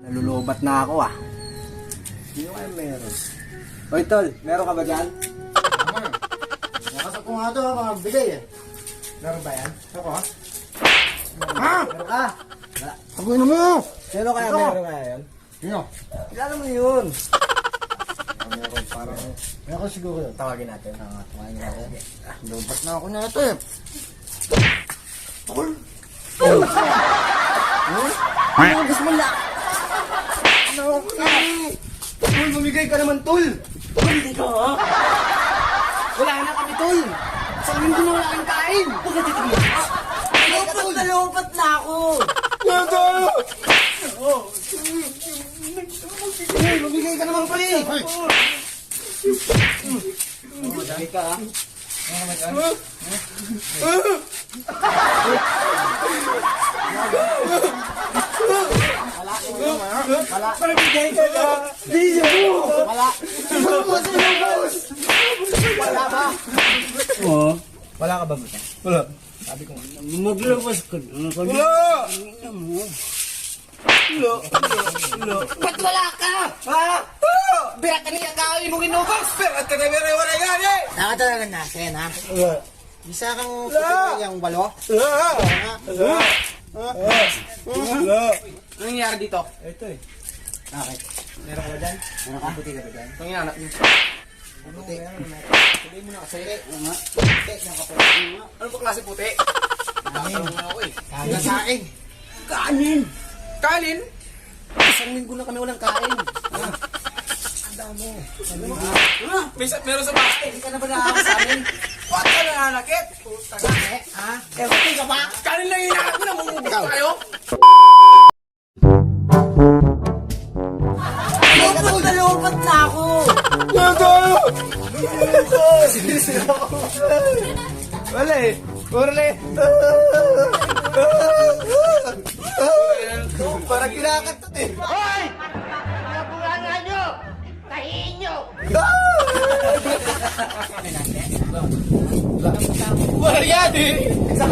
Nalulubat na ako ah. Hindi ko kaya meron. Hoy tol, meron ka ba dyan? Nakasap ko nga ito ha, mga bigay eh. Meron ba yan? Ako ha? Meron ka? Pagawin mo! Sino kaya Ito. meron kaya yun? Sino? Kilala mo yun. Meron parang... Meron siguro yun. Tawagin natin. Tawagin natin. Lubat na ako na ito eh. Tol! Ano gusto mo lang? Ano? Tol, bumigay ka naman tol. Tol, hindi ka ha? Wala na kami tol. Sa amin ko na wala kang kain. Bakit ito mo? Lupat na ako. Hey, bumigay ka naman pala eh. Bumigay ka ha? Wala. Bumigay ka na. Hindi mo. Wala. Wala ba? Oo. Wala ka ba buta? Wala. Sabi ko, maglabas ka na. Wala! Wala. Ba't wala ka? Ha? Birat ka niya kawin mong inubas! Birat ka na wala yan eh! Nakatalagan natin ha? Wala. Isa kang puti yung walo? Wala. Anong nangyari dito? Ito eh. Okay. Meron ka ba dyan? Meron ka? Puti ka ba dyan? Itong hinanap niyo. Puti. Sabihin mo na kasi. Puti, nakaputi nga. Ano ba klase puti? Nakatalong nga ako eh. Kaya sa akin. Kanin! Kanin? Isang linggo na kami walang kain. Meron sa basket. Hindi ka na ba nakakasama sa amin? Ba't ka nananakit? Puta ka. Ha? Eh, puti ka ba? Kanin lang hinahanap ko na mumubos tayo. Lupat na ako! Wala eh. Wala eh. Parang kinakantot eh. Hoy! Nabulangan nyo! Tahiin nyo! Wala yan eh. Sa